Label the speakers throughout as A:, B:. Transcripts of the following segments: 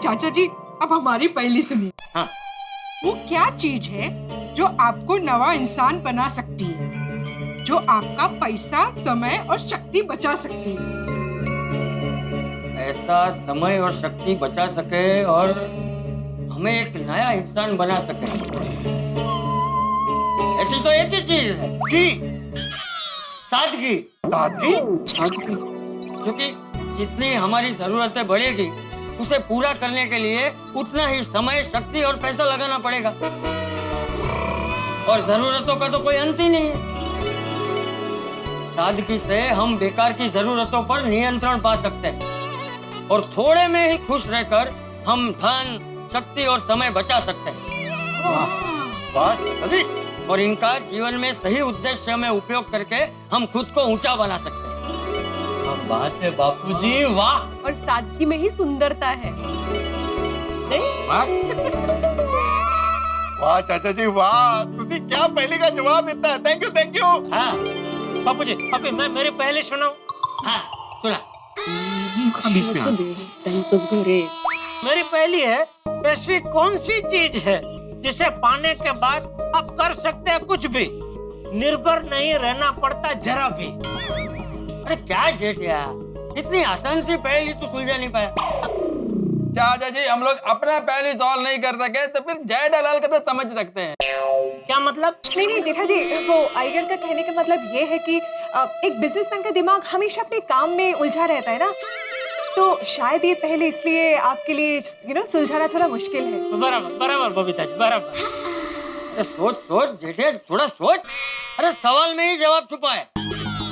A: चाचा जी, अब हमारी पहेली सुनिए।
B: हाँ।
A: वो क्या चीज है जो आपको नवा इंसान बना सकती है, जो आपका पैसा, समय और शक्ति बचा सकती है?
B: ऐसा समय और शक्ति बचा सके और हमें एक नया इंसान बना सके, ऐसी तो एक ही चीज है
C: की
B: सादगी।
C: सादगी?
B: क्योंकि जितनी हमारी जरूरतें बढ़ेगी उसे पूरा करने के लिए उतना ही समय, शक्ति और पैसा लगाना पड़ेगा, और जरूरतों का तो कोई अंत ही नहीं है। सादगी से हम बेकार की जरूरतों पर नियंत्रण पा सकते हैं और थोड़े में ही खुश रहकर हम धन, शक्ति और समय बचा सकते हैं।
C: वाह,
B: और इनका जीवन में सही उद्देश्य में उपयोग करके हम खुद को ऊंचा बना सकते हैं।
C: क्या बात है बापूजी, वाह।
D: और सादगी में ही सुंदरता है।
C: वाह चाचा जी, वाह, तुसी क्या पहले का जवाब देता है। Thank you, thank you.
B: हाँ
E: बापूजी, अभी मैं मेरे पहले सुनाऊं।
B: हाँ सुना।
E: मेरी पहली है, ऐसी कौन सी चीज है जिसे पाने के बाद आप कर सकते हैं कुछ भी, निर्भर नहीं रहना पड़ता जरा भी।
B: अरे क्या जेठिया, इतनी आसान सी पहेली तू सुलझा नहीं पाया।
F: चाचा जी, हम लोग अपना पहली सॉल्व नहीं कर सके तो फिर जय दलाल का तो समझ सकते हैं।
E: क्या मतलब?
D: नहीं जेठा जी, वो आइगर का कहने का मतलब ये है कि एक बिजनेसमैन का दिमाग हमेशा अपने काम में उलझा रहता है ना, तो शायद ये पहले इसलिए आपके लिए सुलझाना थोड़ा मुश्किल है।
E: बराबर बराबर बबीता जी, बराबर।
B: अरे सोच सोच जेठिया, थोड़ा सोच। अरे सवाल में ही जवाब छुपा है।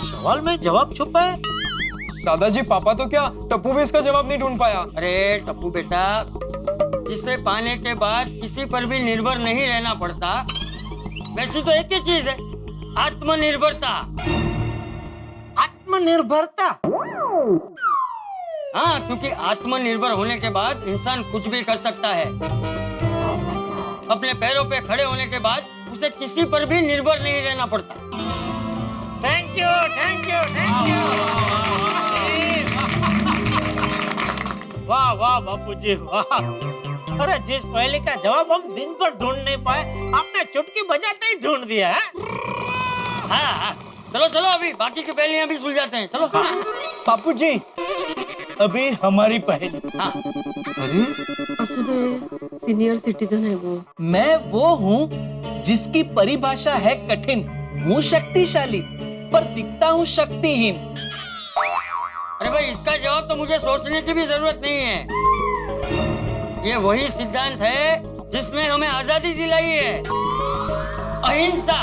E: सवाल में जवाब छुपा है?
F: दादाजी, पापा तो क्या, टप्पू भी इसका जवाब नहीं ढूंढ पाया।
B: अरे टप्पू बेटा, जिसे पाने के बाद किसी पर भी निर्भर नहीं रहना पड़ता, वैसी तो एक ही चीज है, आत्मनिर्भरता।
E: आत्मनिर्भरता?
B: हाँ, क्योंकि आत्मनिर्भर होने के बाद इंसान कुछ भी कर सकता है। अपने पैरों पे खड़े होने के बाद उसे किसी पर भी निर्भर नहीं रहना पड़ता।
E: Thank you, thank you, thank you. वाह वाह बापूजी, वाह। अरे जिस पहले का जवाब हम दिन भर ढूंढ नहीं पाए, आपने चुटकी बजाते ही ढूंढ दिया है।
B: हाँ हाँ, चलो चलो, अभी बाकी की पहेलियां भी सुलझाते हैं। चलो।
E: बापूजी, अभी हमारी पहेली।
B: हाँ।
D: सीनियर सिटीजन है वो।
G: मैं वो हूँ जिसकी परिभाषा है कठिन, हूँ शक्तिशाली पर दिखता हूँ शक्तिहीन।
B: अरे भाई, इसका जवाब तो मुझे सोचने की भी जरूरत नहीं है। ये वही सिद्धांत है जिसने हमें आजादी दिलाई है, अहिंसा।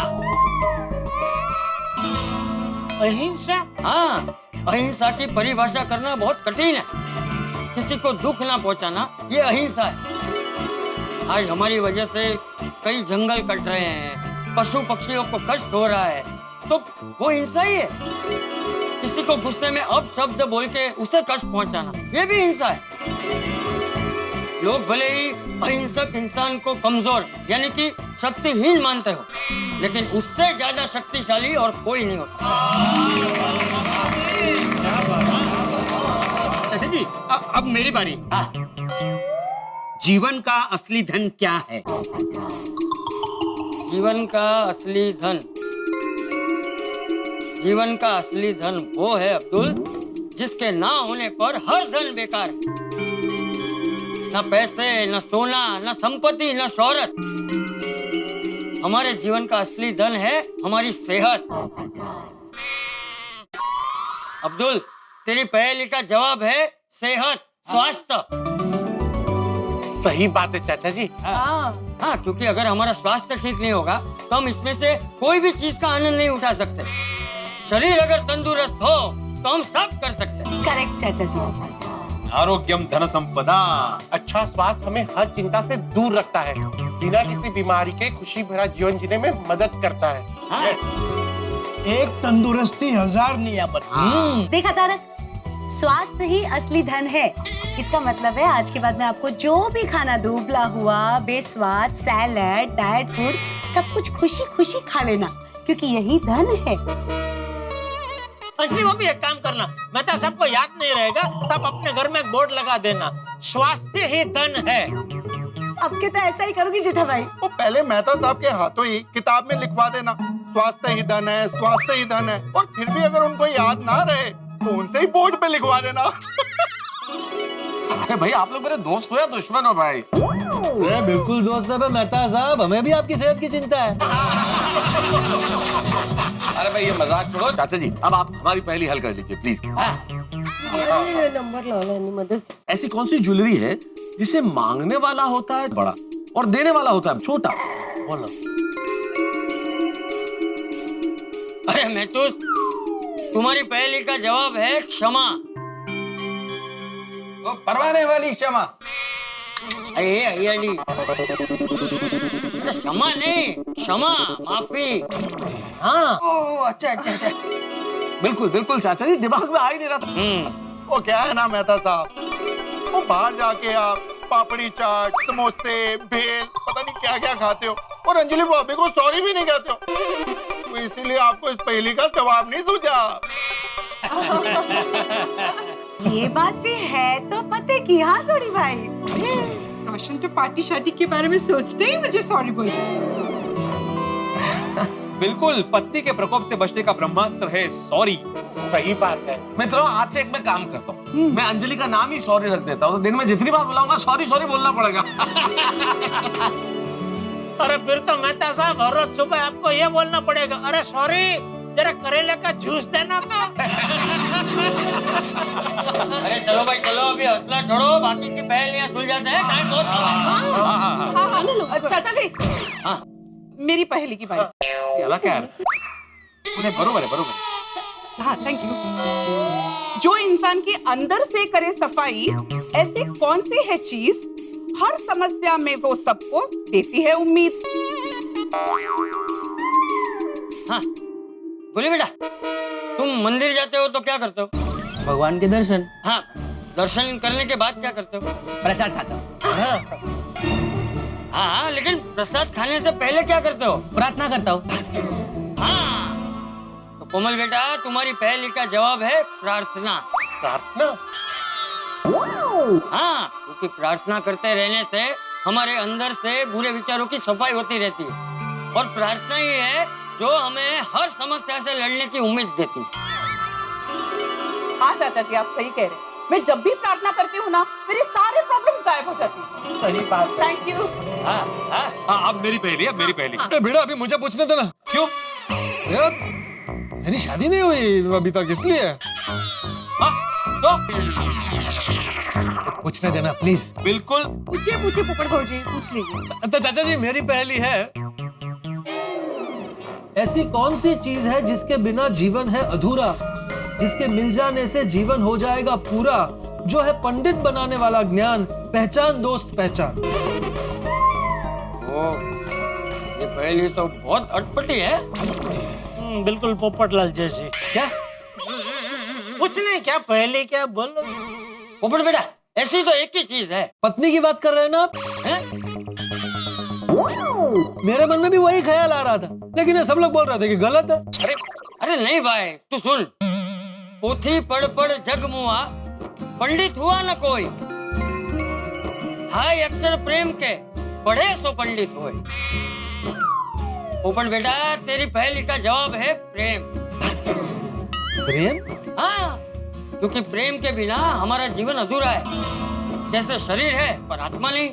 E: अहिंसा?
B: हाँ, अहिंसा की परिभाषा करना बहुत कठिन है। किसी को दुख ना पहुंचाना, ये अहिंसा है। आज हमारी वजह से कई जंगल कट रहे हैं, पशु पक्षियों को कष्ट हो रहा है, तो वो हिंसा ही है। किसी को गुस्से में अपशब्द बोल के उसे कष्ट पहुंचाना, ये भी हिंसा है। लोग भले ही अहिंसक इंसान को कमजोर यानी कि शक्तिहीन मानते हो, लेकिन उससे ज्यादा शक्तिशाली और कोई नहीं होता।
H: चाचा जी, अब मेरी बारी।
B: हाँ।
H: जीवन का असली धन क्या है?
B: जीवन का असली धन, जीवन का असली धन वो है अब्दुल, जिसके ना होने पर हर धन बेकार है। न पैसे, न सोना, न संपत्ति, न शोहरत। हमारे जीवन का असली धन है हमारी सेहत। अब्दुल, तेरी पहेली का जवाब है सेहत, स्वास्थ्य।
C: सही बात है चाचा जी।
B: हाँ, क्योंकि अगर हमारा स्वास्थ्य ठीक नहीं होगा तो हम इसमें से कोई भी चीज का आनंद नहीं उठा सकते। शरीर अगर तंदुरुस्त हो तो हम सब कर सकते हैं।
D: करेक्ट चाचा जी।
C: आरोग्यम धन संपदा। अच्छा स्वास्थ्य हमें हर चिंता से दूर रखता है, बिना किसी बीमारी के खुशी भरा जीवन जीने में मदद करता है।
B: हाँ?
E: एक तंदुरुस्ती हजार नियामत।
I: देखा तारक, स्वास्थ्य ही असली धन है। इसका मतलब है आज के बाद में आपको जो भी खाना दूं, उबला हुआ, बेस्वाद, सैलेड, डाइट फूड, सब कुछ खुशी खुशी खा लेना, क्योंकि यही धन है।
E: अंजलि वो भी एक काम करना, मेहता साहब को याद नहीं रहेगा तब अपने घर में एक बोर्ड लगा देना, स्वास्थ्य ही धन है।
I: अब के तो ऐसा ही करोगी जेठा भाई।
J: वो पहले मेहता साहब के हाथों ही किताब में लिखवा देना, स्वास्थ्य ही धन है, स्वास्थ्य ही धन है। और फिर भी अगर उनको याद ना रहे तो उनसे ही बोर्ड पे लिखवा देना।
C: अरे भाई आप लोग मेरे दोस्त हो या दुश्मन हो भाई?
K: बिल्कुल दोस्त है मेहता साहब, हमें भी आपकी सेहत की चिंता है।
C: अरे भाई ये मजाक छोड़ो। चाचा जी अब आप हमारी पहली हल कर लीजिए प्लीज।
L: नंबर लो लेनी मदद से।
C: ऐसी कौन सी ज्वेलरी है जिसे मांगने वाला होता है बड़ा और देने वाला होता है छोटा? बोलो।
B: अरे महतूस, तुम्हारी पहली का जवाब है क्षमा।
F: वो परवाने वाली क्षमा।
B: अरे अय्यड़ी, अरे क्षमा नहीं, क्षमा, माफी।
E: हाँ
F: ओह अच्छा अच्छा अच्छा।
C: बिल्कुल बिल्कुल चाचा जी, दिमाग में आ ही नहीं रहा था।
J: वो क्या है ना मेहता साहब, वो बाहर जाके आप पापड़ी चाट, समोसे, भेल, पता नहीं क्या क्या खाते हो और अंजलि भाभी को सॉरी भी नहीं कहते हो। तो इसीलिए आपको इस पहेली का जवाब नहीं सूझा।
I: ये बात भी है तो पते की। हाँ सोनी भाई,
A: रोशन तो पार्टी शादी के बारे में सोचते ही मुझे सॉरी बोली।
C: बिल्कुल, पत्नी के प्रकोप से बचने का ब्रह्मास्त्र है सॉरी।
J: सही बात है।
C: मित्रों आज से एक मैं काम करता हूँ, मैं अंजलि का नाम ही सॉरी रख देता हूँ। तो दिन में जितनी बार बुलाऊंगा सॉरी सॉरी बोलना पड़ेगा।
E: अरे फिर तो मेहता साहब हर रोज सुबह आपको ये बोलना पड़ेगा, अरे सॉरी जरा करेले का जूस देना तो।
B: अरे चलो भाई चलो, अभी हौसला छोड़ो, बाकी की पहेलियां सुलझाते हैं, टाइम बहुत हुआ है।
L: चाचा जी,
B: हाँ।
L: मेरी पहेली की बारी।
C: याला क्या है? बरोबर है बरोबर।
L: हाँ थैंक यू। जो इंसान के अंदर से करे सफाई, ऐसी कौन सी है चीज हर समस्या में वो सबको देती है उम्मीद?
B: हाँ बोले बेटा, तुम मंदिर जाते हो तो क्या करते हो?
G: भगवान के दर्शन।
B: हाँ, दर्शन करने के बाद क्या करते हो?
G: प्रसाद खाता हूँ।
B: हाँ लेकिन प्रसाद खाने से पहले क्या करते हो?
G: प्रार्थना करता हूँ।
B: हाँ तो कोमल बेटा, तुम्हारी पहेली का जवाब है प्रार्थना।
C: प्रार्थना?
B: हाँ, क्योंकि प्रार्थना करते रहने से हमारे अंदर से बुरे विचारों की सफाई होती रहती है और प्रार्थना ही है जो हमें हर समस्या से लड़ने की उम्मीद देती है।
L: हाँ चाचा जी आप सही कह रहे हैं। मैं जब भी प्रार्थना करती हूँ ना, मेरी सारी प्रॉब्लम्स गायब हो जाती हैं।
J: सही बात है।
L: Thank you.
C: अब मेरी पहेली, अब मेरी पहेली।
K: बेटा अभी मुझे पूछने देना।
C: क्यों?
K: यार मेरी शादी नहीं हुई अभी तक, इसलिए।
C: तो
K: पूछने देना प्लीज।
C: बिल्कुल।
L: पूछिए पूछिए पोपट भौजी, पूछ लीजिए।
K: तो चाचा जी मेरी पहेली है, ऐसी कौन सी चीज है जिसके बिना जीवन है अधूरा, जिसके मिल जाने से जीवन हो जाएगा पूरा, जो है पंडित बनाने वाला ज्ञान, पहचान दोस्त पहचान।
B: ओ, ये पहेली तो बहुत अटपटी है।
E: बिल्कुल पोपटलाल जैसी।
K: क्या?
E: कुछ नहीं, क्या पहले क्या बोलो।
B: पोपट बेटा, ऐसी तो एक ही चीज है।
K: पत्नी की बात कर रहे हैं ना आप?
B: हैं?
K: मेरे मन में भी वही ख्याल आ रहा था, लेकिन ये सब लोग बोल रहे थे कि गलत है।
B: अरे नहीं भाई, तू सुन। पोथी पढ़ पढ़ जग मुआ, पंडित हुआ न कोई। हाय अक्षर प्रेम के, पढ़े सो पंडित होए। पोपट बेटा, तेरी पहेली का जवाब है प्रेम।
K: प्रेम?
B: हाँ, क्योंकि प्रेम के बिना हमारा जीवन अधूरा है। जैसे शरीर है पर आत्मा नहीं।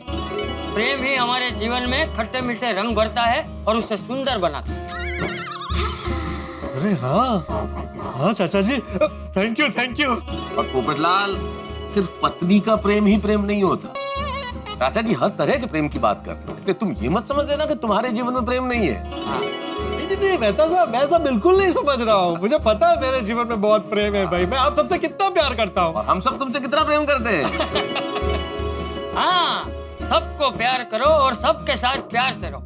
B: प्रेम ही हमारे जीवन में खट्टे मीठे रंग भरता है और उसे सुंदर बनाता है।
K: अरे हाँ चाचा जी, थैंक यू।
C: और पोपटलाल, सिर्फ पत्नी का प्रेम ही प्रेम नहीं होता। चाचा जी हर तरह के प्रेम की बात कर रहे हो, इसलिए तुम ये मत समझ लेना कि तुम्हारे जीवन में प्रेम नहीं है।
K: नहीं मेहता साहब, मैं ऐसा बिल्कुल नहीं समझ रहा हूँ। मुझे पता है मेरे जीवन में बहुत प्रेम है भाई, मैं आप सबसे कितना प्यार करता हूँ।
C: और हम सब तुमसे कितना प्रेम करते हैं।
B: हाँ, सबको प्यार करो और सबके साथ प्यार से रहो।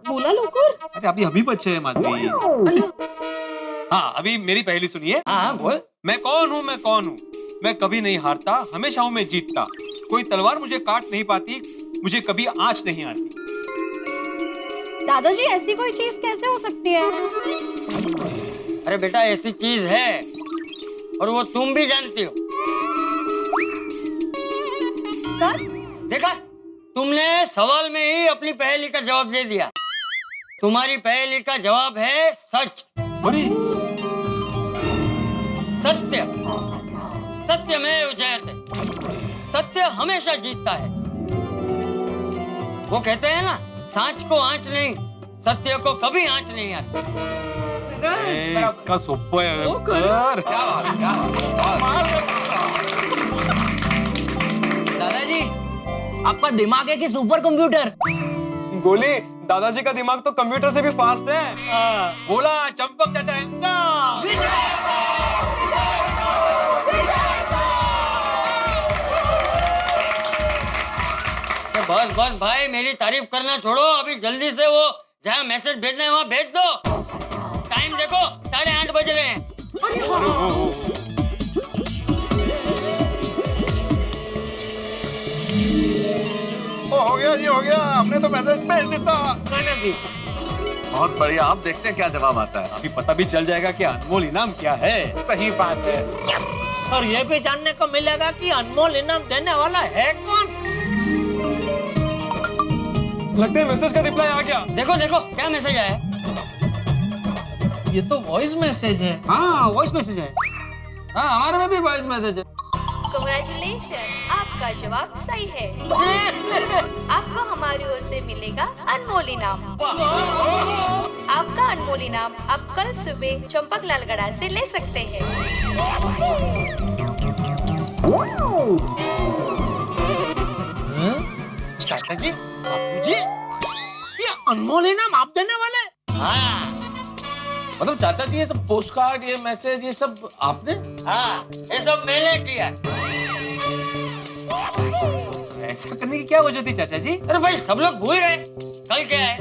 L: बोला लोकर।
C: अरे अभी बच्चे हैं माधवी। हाँ अभी मेरी पहेली सुनिए।
B: हाँ बोल।
C: मैं कौन हूँ, मैं कभी नहीं हारता, हमेशा हूँ मैं जीतता। कोई तलवार मुझे काट नहीं पाती, मुझे कभी आंच नहीं आती।
I: दादाजी ऐसी कोई चीज कैसे हो सकती है?
B: अरे बेटा ऐसी चीज है और वो तुम भी जानती हो।
I: सच?
B: देखा, तुमने सवाल में ही अपनी पहेली का जवाब दे दिया। तुम्हारी पहेली का जवाब है सच। सत्य, सत्यमेव जयते। सत्य हमेशा जीतता है। वो कहते हैं ना, सांच को आंच नहीं, सत्य को कभी आंच नहीं आती।
C: का सोपं आहे.
G: दादाजी, आपका दिमाग है कि सुपर कंप्यूटर?
F: गोली, दादाजी का दिमाग तो कंप्यूटर से भी फास्ट है।
E: बोला चंपक चाचा
B: बस बस भाई, मेरी तारीफ करना छोड़ो। अभी जल्दी से वो जहाँ मैसेज भेजना है वहाँ भेज दो। टाइम देखो, 8:30 बज रहे हैं।
J: ओ हो गया जी, हो गया। हमने तो मैसेज भेज देता।
E: मैंने भी।
C: बहुत बढ़िया, आप देखते हैं क्या जवाब आता है।
F: अभी पता भी चल जाएगा कि अनमोल इनाम क्या है।
J: सही बात है।
E: और ये भी जानने को मिलेगा कि अनमोल इनाम देने वाला है कौन।
F: लगता है मैसेज का रिप्लाई आ गया।
B: देखो देखो क्या मैसेज आया है।
G: ये तो वॉइस मैसेज है।
B: हाँ, वॉइस मैसेज है। हाँ, हमारे में भी वॉइस मैसेज है।
M: कांग्रेचुलेशन, आपका जवाब सही है। आपको हमारी ओर से मिलेगा अनमोल इनाम। आपका अनमोल इनाम आप कल सुबह चंपक लाल गड़ा से ले सकते हैं।
E: चाचा जी, बापूजी, ये अनमोल इनाम आप देने वाले?
B: हाँ
C: मतलब चाचा जी, ये सब पोस्ट कार्ड, ये मैसेज, ये सब आपने?
B: हाँ, ये सब मैंने किया।
F: ऐसा करने की क्या वजह थी चाचा जी?
B: अरे भाई, सब लोग भूल गए कल क्या है।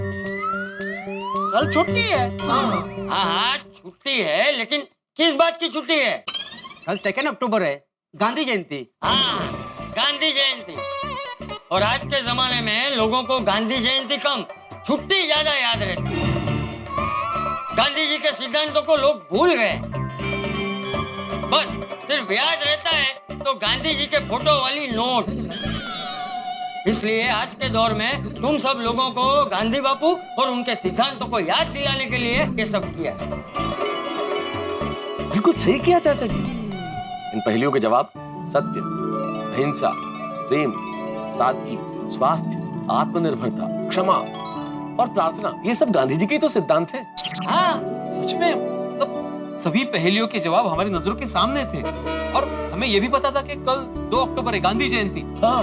E: कल छुट्टी है।
B: हाँ हाँ, छुट्टी है, लेकिन किस बात की छुट्टी है?
H: कल 2 अक्टूबर है, गांधी जयंती।
B: हाँ, गांधी जयंती। और आज के जमाने में लोगों को गांधी जयंती कम, छुट्टी ज्यादा याद रहती है। गांधी जी के सिद्धांतों को लोग भूल गए। बस सिर्फ याद रहता है तो गांधी जी के फोटो वाली नोट। इसलिए आज के दौर में तुम सब लोगों को गांधी बापू और उनके सिद्धांतों को याद दिलाने के लिए ये सब किया।
C: बिल्कुल सही किया चाचा जी। इन पहेलियों के जवाब सत्य, अहिंसा, प्रेम, सादगी, स्वास्थ्य, आत्मनिर्भरता, क्षमा और प्रार्थना, ये सब गांधी जी के तो सिद्धांत है।
B: हाँ,
F: सच में, मतलब सभी पहेलियों के जवाब हमारी नजरों के सामने थे। और हमें यह भी पता था कि कल 2 अक्टूबर है, गांधी जयंती।
C: हाँ।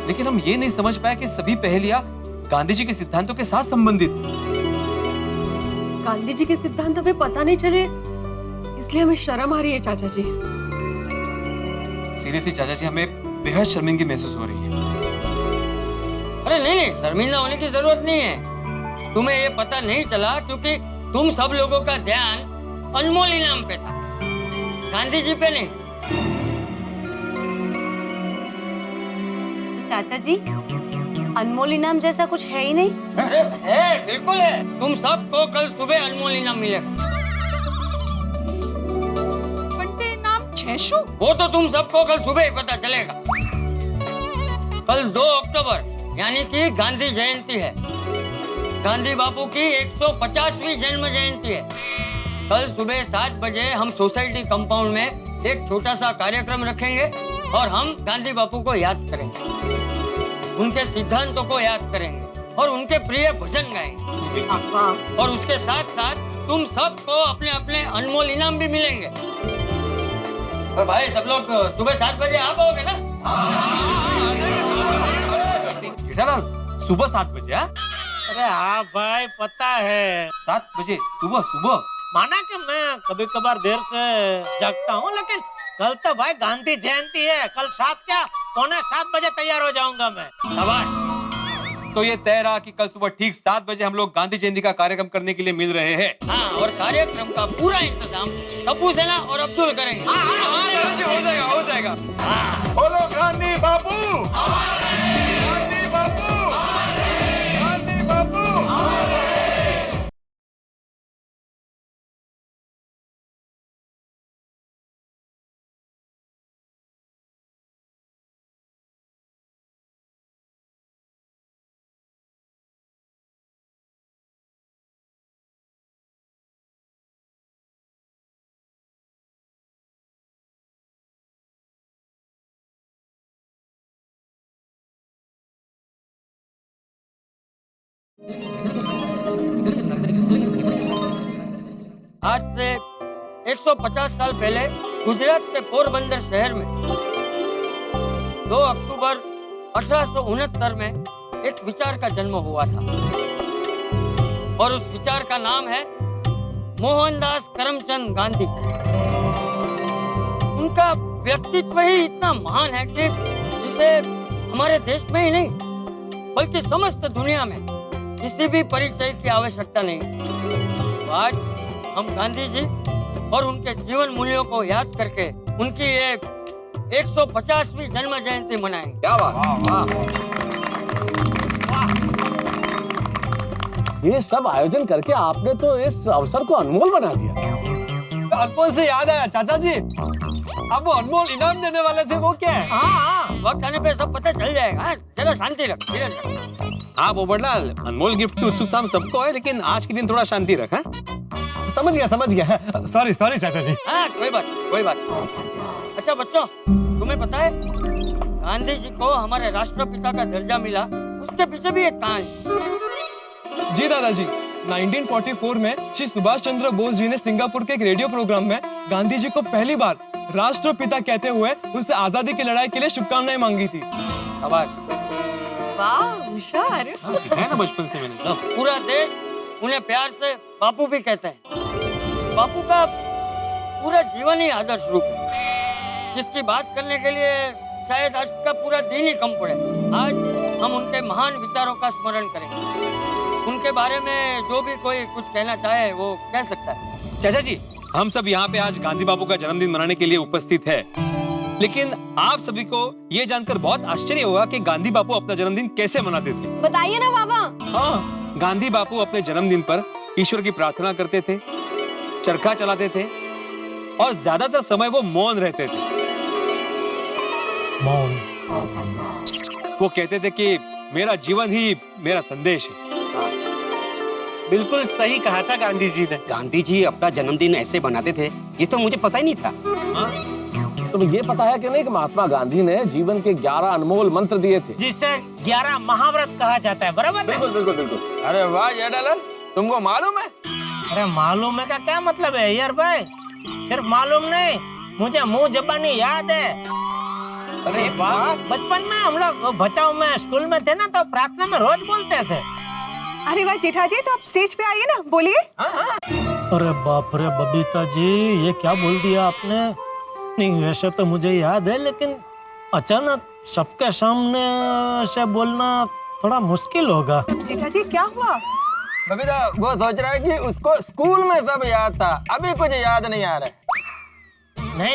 F: लेकिन हम ये नहीं समझ पाए कि सभी पहेलियां गांधी जी के सिद्धांतों के साथ संबंधित।
M: गांधी जी के सिद्धांत हमें पता नहीं चले, इसलिए हमें शर्म आ रही है चाचा जी।
F: सीरियसली चाचा जी, हमें बेहद शर्मिंदगी महसूस हो रही है।
B: अरे नहीं नहीं, शर्मिंदा होने की जरूरत नहीं है। तुम्हें ये पता नहीं चला क्योंकि तुम सब लोगों का ध्यान अनमोल इनाम पे था, गांधी जी पे नहीं।
I: चाचा जी, अनमोल इनाम जैसा कुछ है ही नहीं।
B: अरे है, बिल्कुल है। तुम सबको कल सुबह अनमोल इनाम मिलेगा।
A: बंटे नाम छेशु?
B: वो तो तुम सबको कल सुबह ही पता चलेगा। कल 2 अक्टूबर यानी कि गांधी जयंती है। गांधी बापू की 150वीं जन्म जयंती है। कल सुबह 7 बजे हम सोसाइटी कंपाउंड में एक छोटा सा कार्यक्रम रखेंगे और हम गांधी बापू को याद करेंगे, उनके सिद्धांतों को याद करेंगे और उनके प्रिय भजन गाएंगे। और उसके साथ साथ तुम सबको अपने अपने अनमोल इनाम भी मिलेंगे। और भाई, सब लोग सुबह 7 बजे आ पाओगे ना?
F: जेठालाल, सुबह 7 बजे?
E: अरे हाँ भाई, पता है।
F: 7 बजे सुबह? सुबह
E: माना कि मैं कभी कभार देर से जागता हूँ, लेकिन कल तो भाई गांधी जयंती है। कल 7 क्या, 6:45 बजे तैयार हो जाऊंगा मैं।
F: शाबाश। तो ये तय रहा कि कल सुबह ठीक 7 बजे हम लोग गांधी जयंती का कार्यक्रम करने के लिए मिल रहे हैं।
B: हाँ, और कार्यक्रम का पूरा इंतजाम टप्पू सेना और अब्दुल करेंगे।
F: हो जाएगा, हो जाएगा।
J: बोलो गांधी बापू, गांधी बापू, गांधी बापू।
B: आज से 150 साल पहले गुजरात के पोरबंदर शहर में 2 अक्टूबर 1869 में एक विचार का जन्म हुआ था और उस विचार का नाम है मोहनदास करमचंद गांधी। उनका व्यक्तित्व ही इतना महान है कि जिसे हमारे देश में ही नहीं बल्कि समस्त दुनिया में किसी भी परिचय की आवश्यकता नहीं। तो आज हम गांधी जी और उनके जीवन मूल्यों को याद करके उनकी ये 150वीं जन्म जयंती मनाएंगे।
C: क्या बात, ये सब आयोजन करके आपने तो इस अवसर को अनमोल बना दिया।
K: अनमोल से याद आया चाचा जी, अब वो अनमोल इनाम देने वाले थे, वो क्या है?
B: हाँ, वक्त आने पे सब पता चल जाएगा। चलो शांति रख, धीरज रख।
F: हाँ पोपटलाल, अनमोल गिफ्ट की उत्सुकता हम सबको है, लेकिन आज के दिन थोड़ा शांति रख। हाँ?
K: समझ गया। सॉरी चाचा जी।
B: हाँ, कोई बात। अच्छा बच्चों, तुम्हें पता है गांधी जी को हमारे राष्ट्रपिता का दर्जा मिला, उसके पीछे भी एक कहानी।
N: जी दादाजी, 1944 में श्री सुभाष चंद्र बोस जी ने सिंगापुर के एक रेडियो प्रोग्राम में गांधी जी को पहली बार राष्ट्रपिता कहते हुए उनसे आजादी की लड़ाई के लिए शुभकामनाएं मांगी थी।
B: शाबाश।
D: वाह, होशियार।
F: सिखाया ना बचपन से मैंने सब।
B: पूरा देश उन्हें प्यार से बापू भी कहते हैं। बापू का पूरा जीवन ही आदर्श रूप है, जिसकी बात करने के लिए शायद आज का पूरा दिन ही कम पड़े। आज हम उनके महान विचारों का स्मरण करेंगे। उनके बारे में जो भी कोई कुछ कहना चाहे वो कह सकता है।
F: चाचा जी, हम सब यहाँ पे आज गांधी बापू का जन्मदिन मनाने के लिए उपस्थित है, लेकिन आप सभी को ये जानकर बहुत आश्चर्य होगा कि गांधी बापू अपना जन्मदिन कैसे मनाते थे।
M: बताइए ना बाबा।
F: हाँ, गांधी बापू अपने जन्मदिन पर ईश्वर की प्रार्थना करते थे, चरखा चलाते थे और ज्यादातर समय वो मौन रहते थे।
E: मौन।
F: वो कहते थे कि मेरा जीवन ही मेरा संदेश है।
E: बिल्कुल सही कहा था गांधी जी ने।
H: गांधी जी अपना जन्मदिन ऐसे बनाते थे, ये तो मुझे पता ही नहीं था।
C: तुम्हें ये पता है कि नहीं कि महात्मा गांधी ने जीवन के 11 अनमोल मंत्र दिए थे,
E: जिसे 11 महाव्रत कहा जाता है, बराबर?
C: बिल्कुल।
N: अरे वाह जेठालाल, तुमको मालूम है?
E: अरे मालूम है का क्या मतलब है यार भाई? सिर्फ मालूम नहीं, मुझे मुंह जबानी याद है।
N: अरे वाह,
E: बचपन में हम लोग बचाओ में स्कूल में थे ना, तो प्रार्थना में रोज बोलते थे।
D: अरे वाह जेठाजी, तो आप स्टेज पे आइए ना, बोलिए।
E: अरे बाप रे बबीता जी, ये क्या बोल दिया आपने? नहीं, वैसे तो मुझे याद है, लेकिन अचानक सबके सामने से बोलना थोड़ा मुश्किल होगा।
D: जेठाजी क्या हुआ?
N: बबीता वो सोच रहा है कि उसको स्कूल में सब याद था, अभी कुछ याद नहीं आ रहा है।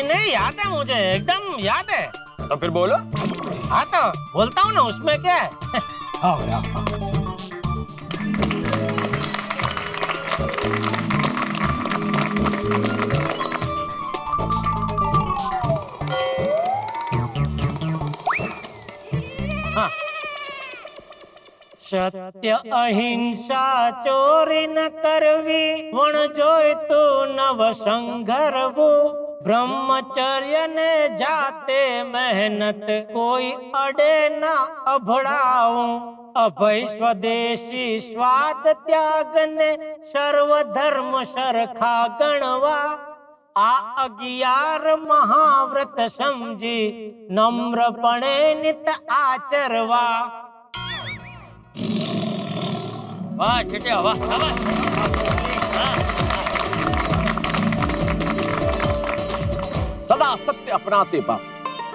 E: नहीं याद है, मुझे एकदम याद है।
N: तो फिर बोलो।
E: हाँ तो बोलता हूँ ना, उसमें क्या है। सत्य अहिंसा चोरी न करवी, वण जोय तो नव संघरवो, ब्रह्मचर्य ने जाते मेहनत, कोई अड़े न अभड़ाऊं, अभय स्वदेशी स्वाद त्याग ने, सर्वधर्म सरखा गणवा, आ 11 महाव्रत समझी, नम्रपणे नित आचरवा।
B: वाह जेठिया, वाह, शाबाश।
C: सदा सत्य अपनाते बापू,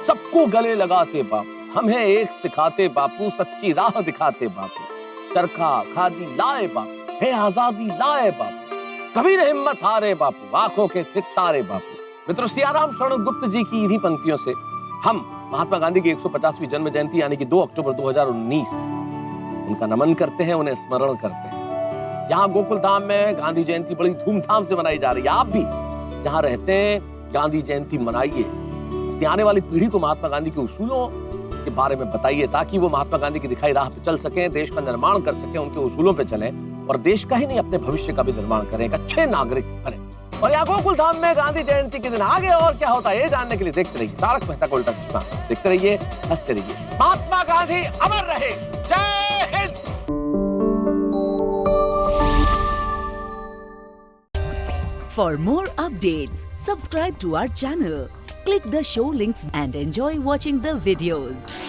C: सबको गले लगाते बापू, हमें एक सिखाते बापू, सच्ची राह दिखाते बापू, चरखा खादी लाए बापू, है आजादी लाए बापू, कभी न हिम्मत हारे बापू, आंखों के सितारे बापू। मित्रों, सियाराम शरण गुप्त जी की इन्हीं पंक्तियों से हम महात्मा गांधी की 150वीं जन्म जयंती यानी कि 2 अक्टूबर 2019 उनका नमन करते हैं, उन्हें स्मरण करते हैं। यहाँ गोकुल धाम में गांधी जयंती बड़ी धूमधाम से मनाई जा रही है। आप भी जहाँ रहते हैं गांधी जयंती मनाइए। आने वाली पीढ़ी को महात्मा गांधी के उसूलों के बारे में बताइए, ताकि वो महात्मा गांधी की दिखाई राह पे चल सकें, देश का निर्माण कर सकें, उनके उसूलों पे चलें और देश का ही नहीं अपने भविष्य का भी निर्माण करें, एक अच्छे नागरिक बने। और यहाँ गोकुल धाम में गांधी जयंती के दिन आगे और क्या होता है ये जानने के लिए देखते रहिए तारक मेहता का उल्टा चश्मा। देखते रहिए, हंसते रहिए। महात्मा गांधी अमर रहे। जय Hind.
O: For more updates, subscribe to our channel, click the show links and enjoy watching the videos.